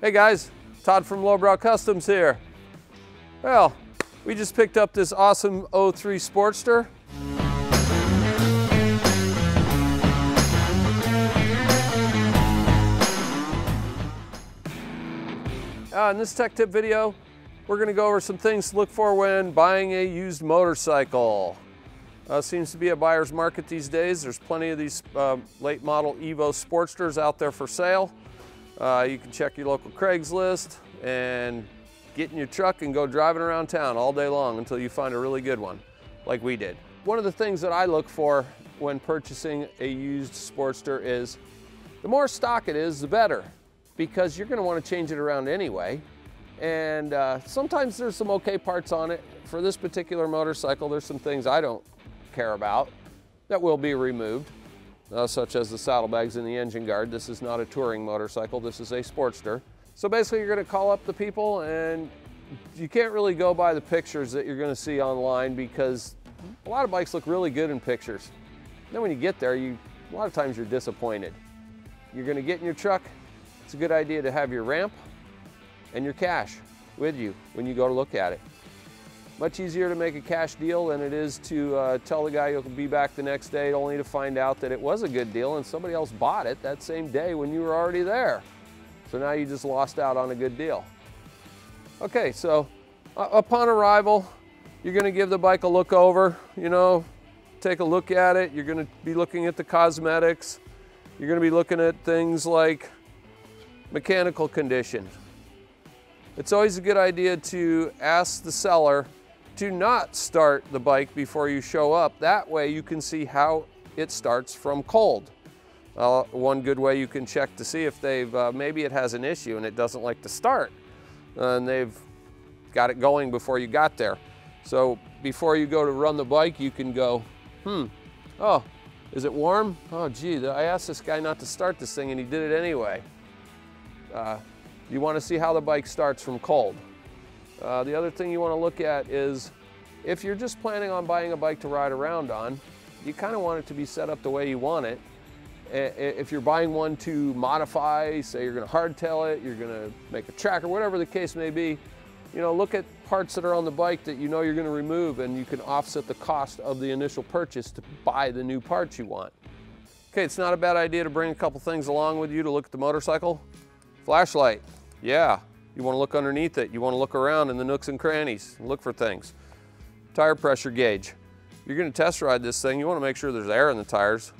Hey guys, Todd from Lowbrow Customs here. Well, we just picked up this awesome 03 Sportster. In this tech tip video, we're going to go over some things to look for when buying a used motorcycle. Seems to be a buyer's market these days. There's plenty of these late model Evo Sportsters out there for sale. You can check your local Craigslist and get in your truck and go driving around town all day long until you find a really good one, like we did. One of the things that I look for when purchasing a used Sportster is the more stock it is, the better, because you're going to want to change it around anyway. And sometimes there's some okay parts on it. For this particular motorcycle, there's some things I don't care about that will be removed, such as the saddlebags and the engine guard. This is not a touring motorcycle, this is a Sportster. So basically you're going to call up the people, and you can't really go by the pictures that you're going to see online, because a lot of bikes look really good in pictures. Then when you get there, a lot of times you're disappointed. You're going to get in your truck. It's a good idea to have your ramp and your cash with you when you go to look at it. Much easier to make a cash deal than it is to tell the guy you'll be back the next day only to find out that it was a good deal and somebody else bought it that same day when you were already there. So now you just lost out on a good deal. Okay, so upon arrival, you're going to give the bike a look over, take a look at it. You're going to be looking at the cosmetics. You're going to be looking at things like mechanical condition. It's always a good idea to ask the seller to not start the bike before you show up. That way you can see how it starts from cold. One good way you can check to see if maybe it has an issue and it doesn't like to start, and they've got it going before you got there. So before you go to run the bike, you can go, oh, is it warm? Oh gee, I asked this guy not to start this thing and he did it anyway. You want to see how the bike starts from cold. The other thing you want to look at is, if you're just planning on buying a bike to ride around on, you kind of want it to be set up the way you want it. If you're buying one to modify, say you're going to hardtail it, you're going to make a tracker, whatever the case may be, look at parts that are on the bike that you know you're going to remove, and you can offset the cost of the initial purchase to buy the new parts you want. Okay, it's not a bad idea to bring a couple things along with you to look at the motorcycle. Flashlight, yeah, you want to look underneath it. You want to look around in the nooks and crannies and look for things. Tire pressure gauge. You're going to test ride this thing. You want to make sure there's air in the tires.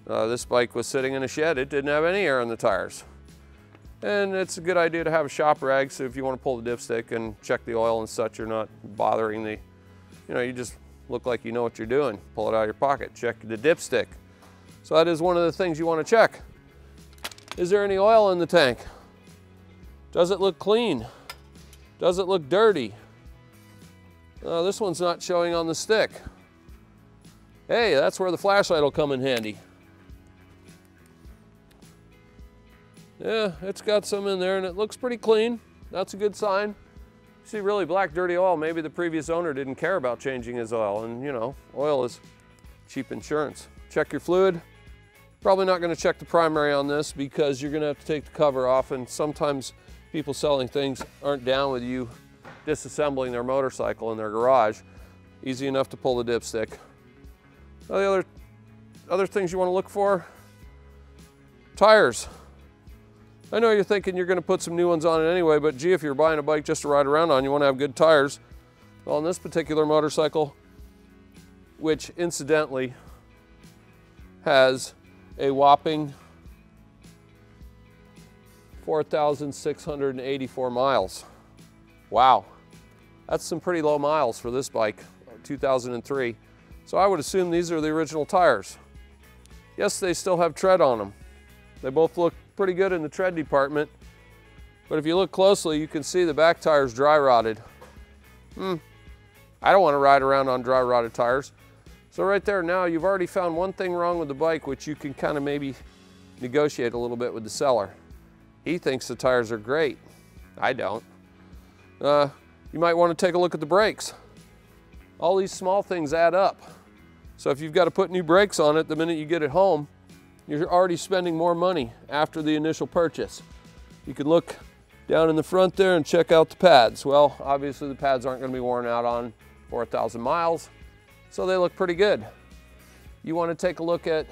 This bike was sitting in a shed. It didn't have any air in the tires. And it's a good idea to have a shop rag, so if you want to pull the dipstick and check the oil and such, you're not bothering you just look like you know what you're doing. Pull it out of your pocket, check the dipstick. So that is one of the things you want to check. Is there any oil in the tank? Does it look clean? Does it look dirty? This one's not showing on the stick. Hey, that's where the flashlight will come in handy. Yeah, it's got some in there and it looks pretty clean. That's a good sign. See really black dirty oil, maybe the previous owner didn't care about changing his oil, and oil is cheap insurance. Check your fluid. Probably not going to check the primary on this because you're going to have to take the cover off, and sometimes people selling things aren't down with you disassembling their motorcycle in their garage. Easy enough to pull the dipstick. The other things you want to look for, tires. I know you're thinking you're going to put some new ones on it anyway, but gee, if you're buying a bike just to ride around on, you want to have good tires. Well, on this particular motorcycle, which incidentally has a whopping 4,684 miles. Wow, that's some pretty low miles for this bike, 2003. So I would assume these are the original tires. Yes, they still have tread on them. They both look pretty good in the tread department, but if you look closely, you can see the back tire's dry rotted. I don't want to ride around on dry rotted tires. So right there now, you've already found one thing wrong with the bike, which you can kind of maybe negotiate a little bit with the seller. He thinks the tires are great. I don't. You might want to take a look at the brakes. All these small things add up. So if you've got to put new brakes on it the minute you get it home, you're already spending more money after the initial purchase. You can look down in the front there and check out the pads. Well, obviously the pads aren't going to be worn out on 4,000 miles, so they look pretty good. You want to take a look at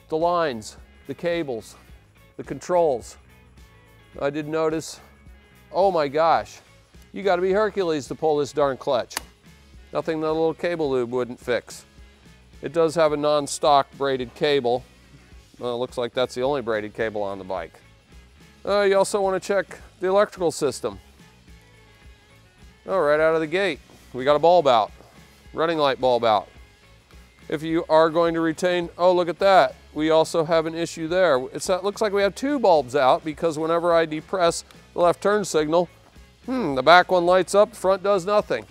the lines, the cables, the controls. I did notice, oh my gosh, you got to be Hercules to pull this darn clutch. Nothing that a little cable lube wouldn't fix. It does have a non-stock braided cable. Well, it looks like that's the only braided cable on the bike. You also want to check the electrical system. Oh, right out of the gate, we got a bulb out, running light bulb out. If you are going to retain, oh, look at that. We also have an issue there. It looks like we have 2 bulbs out because whenever I depress the left turn signal, the back one lights up, the front does nothing.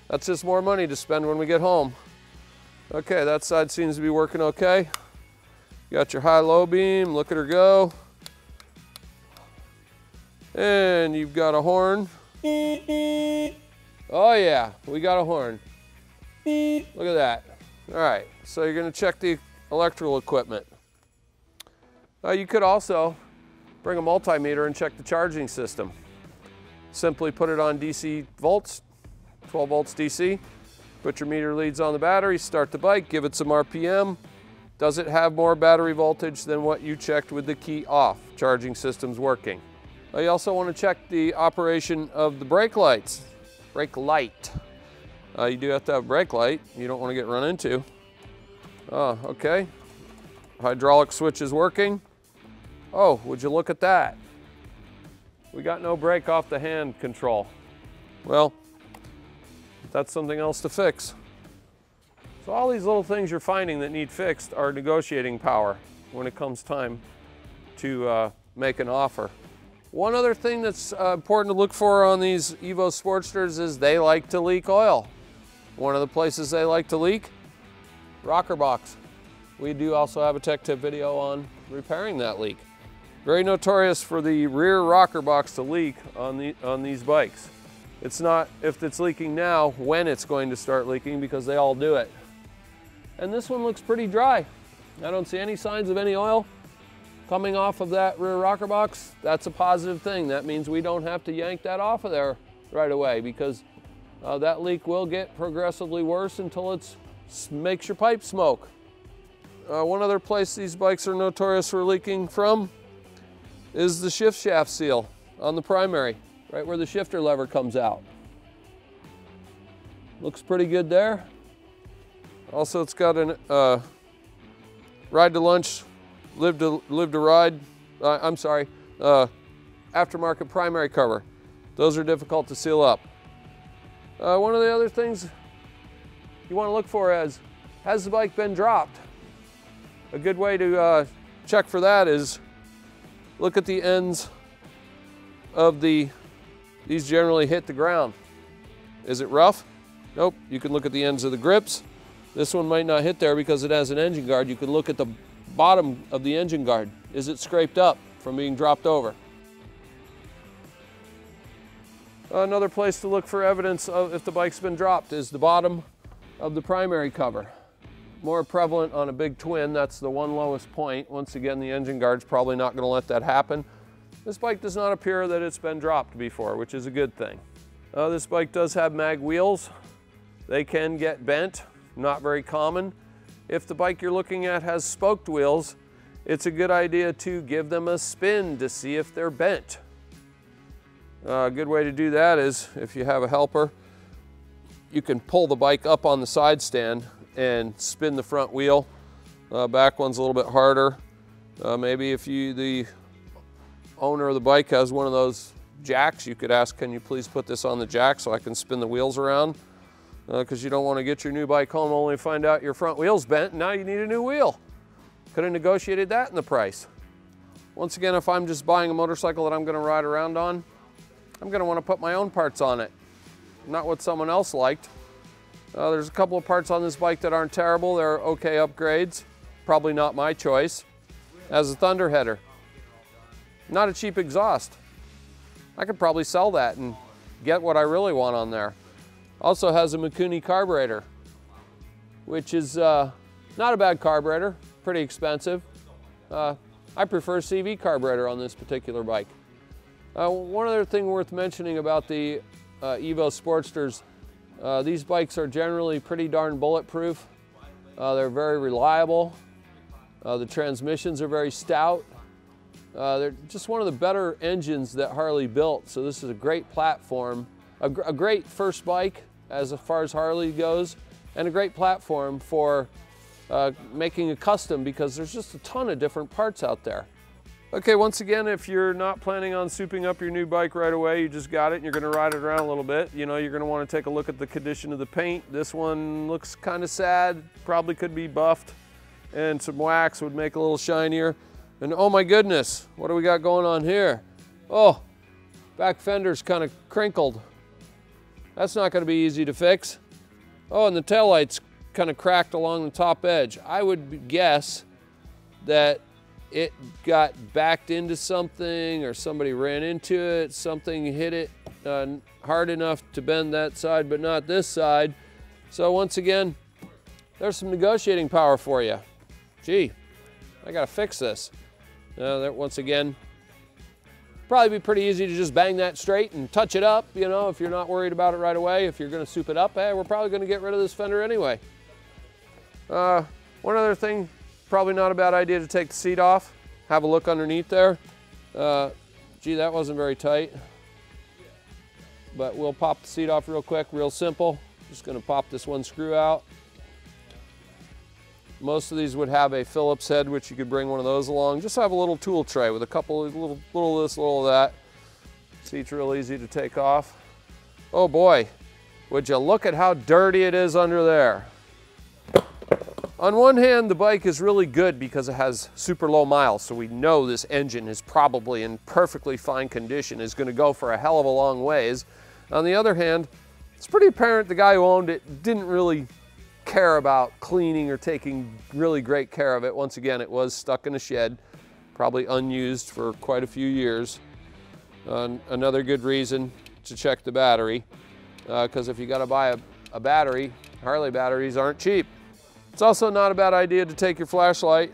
That's just more money to spend when we get home. Okay, that side seems to be working okay. You got your high-low beam, look at her go. And you've got a horn. Oh yeah, we got a horn. Look at that. All right, so you're gonna check the electrical equipment. You could also bring a multimeter and check the charging system. Simply put it on DC volts, 12 volts DC. Put your meter leads on the battery, start the bike, give it some RPM. Does it have more battery voltage than what you checked with the key off? Charging system's working. You also want to check the operation of the brake lights. Brake light. You do have to have a brake light. You don't want to get run into. Okay. Hydraulic switch is working. Oh, would you look at that? We got no brake off the hand control. Well, that's something else to fix. So all these little things you're finding that need fixed are negotiating power when it comes time to make an offer. One other thing that's important to look for on these Evo Sportsters is they like to leak oil. One of the places they like to leak, rocker box. We do also have a tech tip video on repairing that leak. Very notorious for the rear rocker box to leak on these bikes. It's not if it's leaking now, when it's going to start leaking, because they all do it. And this one looks pretty dry. I don't see any signs of any oil coming off of that rear rocker box. That's a positive thing. That means we don't have to yank that off of there right away, because that leak will get progressively worse until it makes your pipe smoke. One other place these bikes are notorious for leaking from is the shift shaft seal on the primary, right where the shifter lever comes out. Looks pretty good there. Also, it's got an ride to lunch, live to ride, aftermarket primary cover. Those are difficult to seal up. One of the other things you want to look for is, has the bike been dropped? A good way to check for that is look at the ends of these generally hit the ground. Is it rough? Nope. You can look at the ends of the grips. This one might not hit there because it has an engine guard. You can look at the bottom of the engine guard. Is it scraped up from being dropped over? Another place to look for evidence of if the bike's been dropped is the bottom of the primary cover. More prevalent on a big twin, that's the one lowest point. Once again, the engine guard's probably not going to let that happen. This bike does not appear that it's been dropped before, which is a good thing. This bike does have mag wheels. They can get bent, not very common. If the bike you're looking at has spoked wheels, it's a good idea to give them a spin to see if they're bent. A good way to do that is, if you have a helper, you can pull the bike up on the side stand and spin the front wheel. Back one's a little bit harder. Maybe if the owner of the bike has one of those jacks, you could ask, can you please put this on the jack so I can spin the wheels around? Because you don't want to get your new bike home only to find out your front wheel's bent and now you need a new wheel. Could have negotiated that in the price. Once again, if I'm just buying a motorcycle that I'm going to ride around on, I'm going to want to put my own parts on it, not what someone else liked. There's a couple of parts on this bike that aren't terrible. They're okay upgrades. Probably not my choice. As a thunder header. Not a cheap exhaust. I could probably sell that and get what I really want on there. Also has a Mikuni carburetor, which is not a bad carburetor, pretty expensive. I prefer CV carburetor on this particular bike. One other thing worth mentioning about the Evo Sportsters, these bikes are generally pretty darn bulletproof. They're very reliable. The transmissions are very stout. They're just one of the better engines that Harley built. So this is a great platform, a great first bike as far as Harley goes, and a great platform for making a custom, because there's just a ton of different parts out there. Okay, once again, if you're not planning on souping up your new bike right away, you just got it and you're gonna ride it around a little bit, you know, you're gonna wanna take a look at the condition of the paint. This one looks kind of sad, probably could be buffed, and some wax would make it a little shinier. And oh my goodness, what do we got going on here? Oh, back fender's kind of crinkled. That's not gonna be easy to fix. Oh, and the taillight's kind of cracked along the top edge. I would guess that it got backed into something, or somebody ran into it, something hit it hard enough to bend that side but not this side. So once again, there's some negotiating power for you. Gee, I gotta fix this. Once again, probably be pretty easy to just bang that straight and touch it up, you know, if you're not worried about it right away. If you're gonna soup it up, hey, we're probably gonna get rid of this fender anyway. One other thing, probably not a bad idea to take the seat off. Have a look underneath there. Gee, that wasn't very tight. But we'll pop the seat off real quick, real simple. Just gonna pop this one screw out. Most of these would have a Phillips head, which you could bring one of those along. Just have a little tool tray with a couple of little of this, little of that. Seat's real easy to take off. Oh boy, would you look at how dirty it is under there. On one hand, the bike is really good because it has super low miles, so we know this engine is probably in perfectly fine condition, is going to go for a hell of a long ways. On the other hand, it's pretty apparent the guy who owned it didn't really care about cleaning or taking really great care of it. Once again, it was stuck in a shed, probably unused for quite a few years. Another good reason to check the battery, because if you got to buy a battery, Harley batteries aren't cheap. It's also not a bad idea to take your flashlight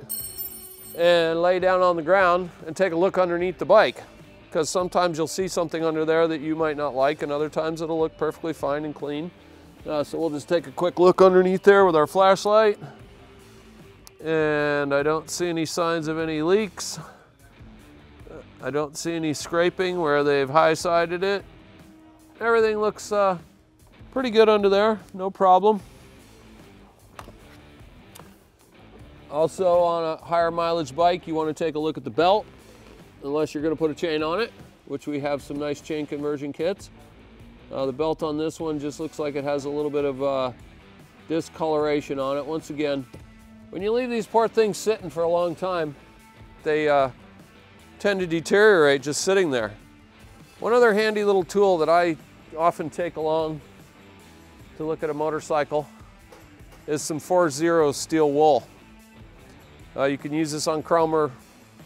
and lay down on the ground and take a look underneath the bike, because sometimes you'll see something under there that you might not like, and other times it'll look perfectly fine and clean. So we'll just take a quick look underneath there with our flashlight, and I don't see any signs of any leaks. I don't see any scraping where they've high-sided it. Everything looks pretty good under there, no problem. Also, on a higher mileage bike, you want to take a look at the belt, unless you're going to put a chain on it, which we have some nice chain conversion kits. The belt on this one just looks like it has a little bit of discoloration on it. Once again, when you leave these poor things sitting for a long time, they tend to deteriorate just sitting there. One other handy little tool that I often take along to look at a motorcycle is some 4-0 steel wool. You can use this on chrome or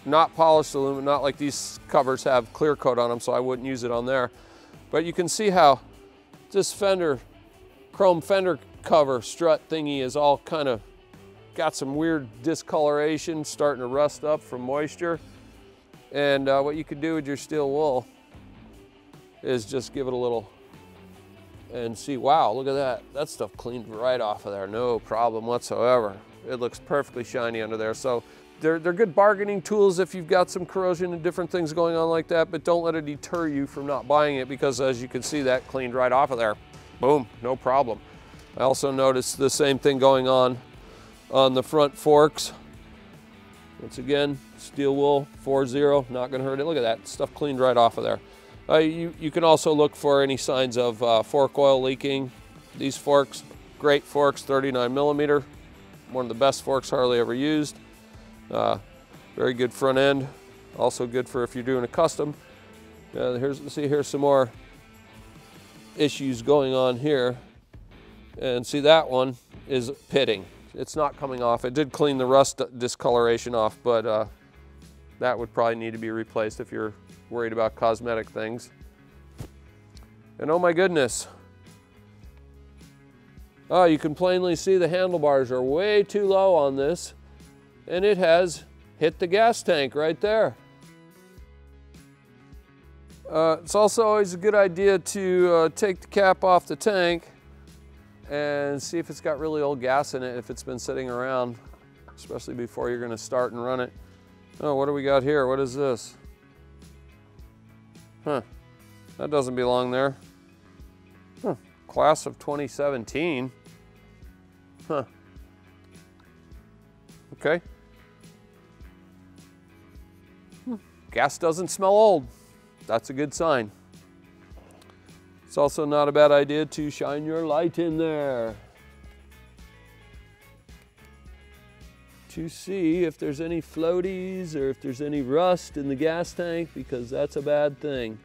not polished aluminum, not like these covers have clear coat on them, so I wouldn't use it on there. But you can see how this chrome fender cover strut thingy is all kind of got some weird discoloration, starting to rust up from moisture. And what you can do with your steel wool is just give it a little and see, wow, look at that. That stuff cleaned right off of there, no problem whatsoever. It looks perfectly shiny under there. So they're good bargaining tools if you've got some corrosion and different things going on like that, but don't let it deter you from not buying it, because as you can see, that cleaned right off of there. Boom, no problem. I also noticed the same thing going on the front forks. Once again, steel wool, 4-0, not gonna hurt it. Look at that, stuff cleaned right off of there. You can also look for any signs of fork oil leaking. These forks, great forks, 39mm, one of the best forks Harley ever used. Very good front end, also good for if you're doing a custom. Here's some more issues going on here. And see, that one is pitting. It's not coming off. It did clean the rust discoloration off, but that would probably need to be replaced if you're worried about cosmetic things. And oh my goodness. Oh, you can plainly see the handlebars are way too low on this, and it has hit the gas tank right there. It's also always a good idea to take the cap off the tank and see if it's got really old gas in it, if it's been sitting around, especially before you're going to start and run it. Oh, what do we got here? What is this? Huh, that doesn't belong there. Huh, class of 2017. Huh. Okay. Gas doesn't smell old. That's a good sign. It's also not a bad idea to shine your light in there to see if there's any floaties or if there's any rust in the gas tank, because that's a bad thing.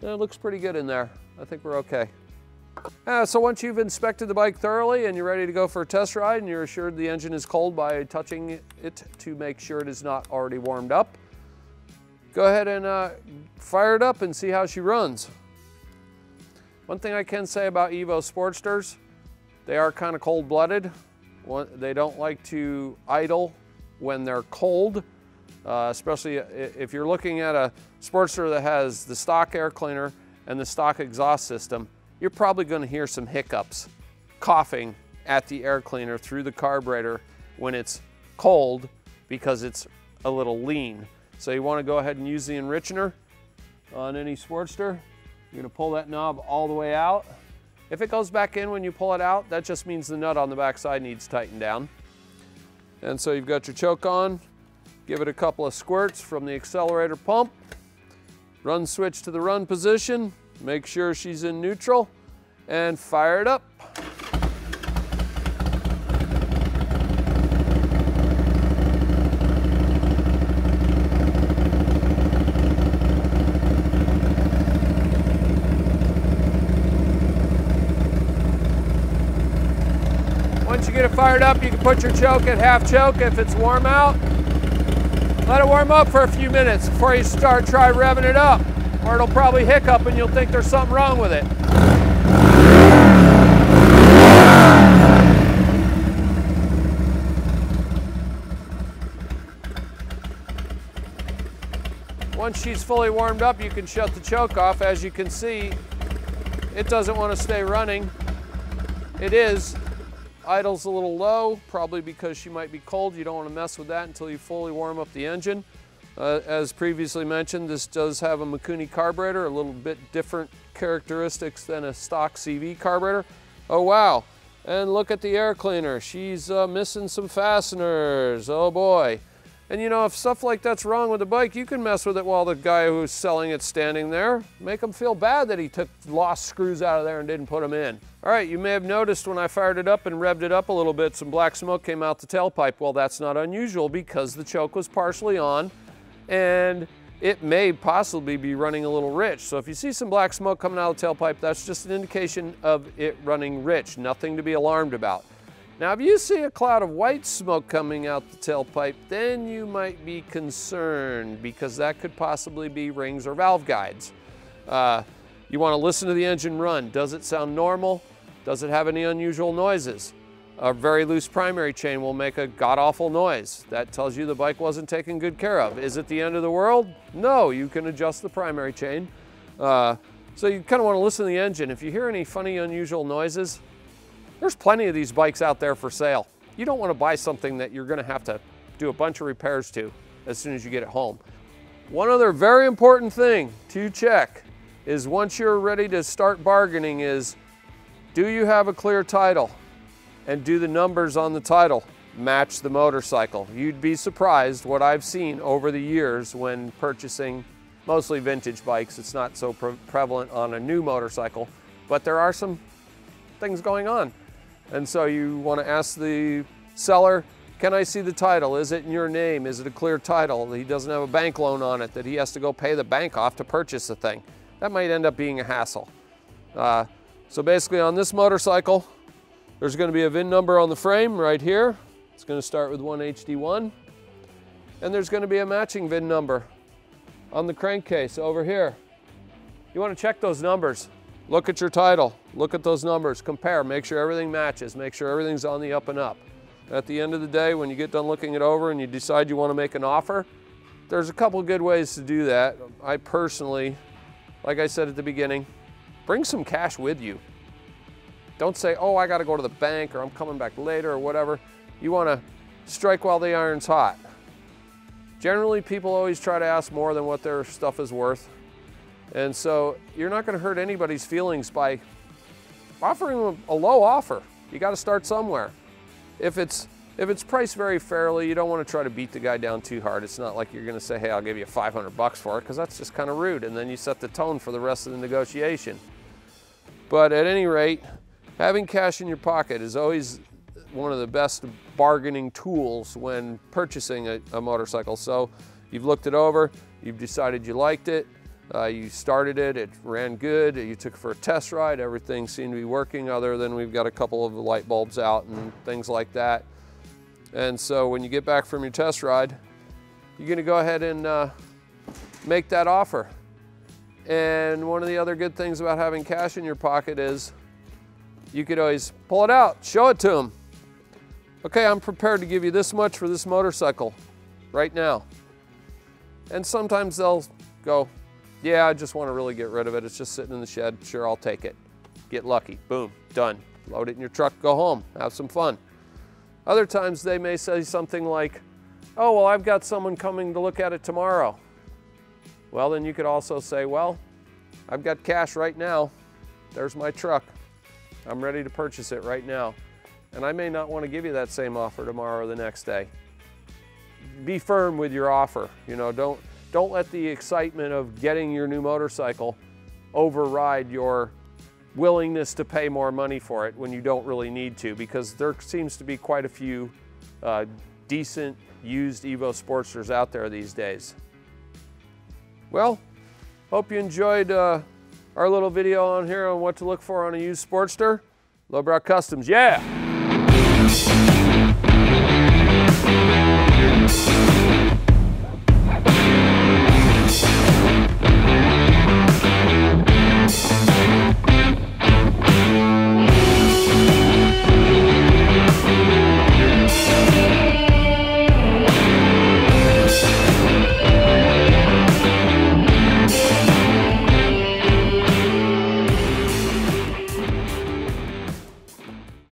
It looks pretty good in there. I think we're okay. So once you've inspected the bike thoroughly and you're ready to go for a test ride and you're assured the engine is cold by touching it to make sure it is not already warmed up, go ahead and fire it up and see how she runs. One thing I can say about Evo Sportsters, they are kind of cold-blooded. They don't like to idle when they're cold, especially if you're looking at a Sportster that has the stock air cleaner and the stock exhaust system. You're probably going to hear some hiccups, coughing at the air cleaner through the carburetor when it's cold because it's a little lean. So you want to go ahead and use the enrichener on any Sportster. You're going to pull that knob all the way out. If it goes back in when you pull it out, that just means the nut on the back side needs tightened down. And so you've got your choke on. Give it a couple of squirts from the accelerator pump. Run switch to the run position. Make sure she's in neutral and fire it up. Once you get it fired up, you can put your choke at half choke if it's warm out. Let it warm up for a few minutes before you try revving it up, or it'll probably hiccup and you'll think there's something wrong with it. Once she's fully warmed up, you can shut the choke off. As you can see, it doesn't want to stay running. It is. Idle's a little low, probably because she might be cold. You don't want to mess with that until you fully warm up the engine. As previously mentioned, this does have a Mikuni carburetor, a little bit different characteristics than a stock CV carburetor. Oh wow, and look at the air cleaner. She's missing some fasteners, oh boy. And you know, if stuff like that's wrong with the bike, you can mess with it while the guy who's selling it's standing there. Make him feel bad that he took lost screws out of there and didn't put them in. All right, you may have noticed when I fired it up and revved it up a little bit, some black smoke came out the tailpipe. Well, that's not unusual because the choke was partially on and it may possibly be running a little rich. So if you see some black smoke coming out of the tailpipe, that's just an indication of it running rich, nothing to be alarmed about. Now, if you see a cloud of white smoke coming out the tailpipe, then you might be concerned because that could possibly be rings or valve guides. You want to listen to the engine run. Does it sound normal? Does it have any unusual noises? A very loose primary chain will make a god-awful noise. That tells you the bike wasn't taken good care of. Is it the end of the world? No, you can adjust the primary chain. So you kind of want to listen to the engine. If you hear any funny, unusual noises, there's plenty of these bikes out there for sale. You don't want to buy something that you're going to have to do a bunch of repairs to as soon as you get it home. One other very important thing to check is once you're ready to start bargaining is, do you have a clear title? And do the numbers on the title match the motorcycle? You'd be surprised what I've seen over the years when purchasing mostly vintage bikes. It's not so prevalent on a new motorcycle, but there are some things going on. And so you want to ask the seller, can I see the title? Is it in your name? Is it a clear title? He doesn't have a bank loan on it that he has to go pay the bank off to purchase the thing. That might end up being a hassle. So basically on this motorcycle, there's going to be a VIN number on the frame right here. It's going to start with 1HD1. And there's going to be a matching VIN number on the crankcase over here. You want to check those numbers. Look at your title, look at those numbers, compare, make sure everything matches, make sure everything's on the up and up. At the end of the day, when you get done looking it over and you decide you want to make an offer, there's a couple good ways to do that. I personally like I said at the beginning, bring some cash with you. Don't say, oh, I got to go to the bank or I'm coming back later or whatever. You want to strike while the iron's hot. Generally, people always try to ask more than what their stuff is worth. And so you're not going to hurt anybody's feelings by offering them a low offer. You got to start somewhere. If it's priced very fairly, you don't want to try to beat the guy down too hard. It's not like you're going to say, hey, I'll give you $500 for it, because that's just kind of rude. And then you set the tone for the rest of the negotiation. But at any rate, having cash in your pocket is always one of the best bargaining tools when purchasing a motorcycle. So you've looked it over, you've decided you liked it, you started it, it ran good, you took it for a test ride, everything seemed to be working other than we've got a couple of light bulbs out and things like that. And so when you get back from your test ride, you're gonna go ahead and make that offer. And one of the other good things about having cash in your pocket is you could always pull it out, show it to them. Okay, I'm prepared to give you this much for this motorcycle right now. And sometimes they'll go, yeah, I just want to really get rid of it. It's just sitting in the shed. Sure, I'll take it. Get lucky. Boom, done. Load it in your truck, go home, have some fun. Other times they may say something like, oh, well, I've got someone coming to look at it tomorrow. Well, then you could also say, well, I've got cash right now. There's my truck. I'm ready to purchase it right now. And I may not want to give you that same offer tomorrow or the next day. Be firm with your offer. You know, don't let the excitement of getting your new motorcycle override your willingness to pay more money for it when you don't really need to, because there seems to be quite a few decent used Evo Sportsters out there these days. Well, hope you enjoyed our little video on here on what to look for on a used Sportster. Lowbrow Customs, yeah!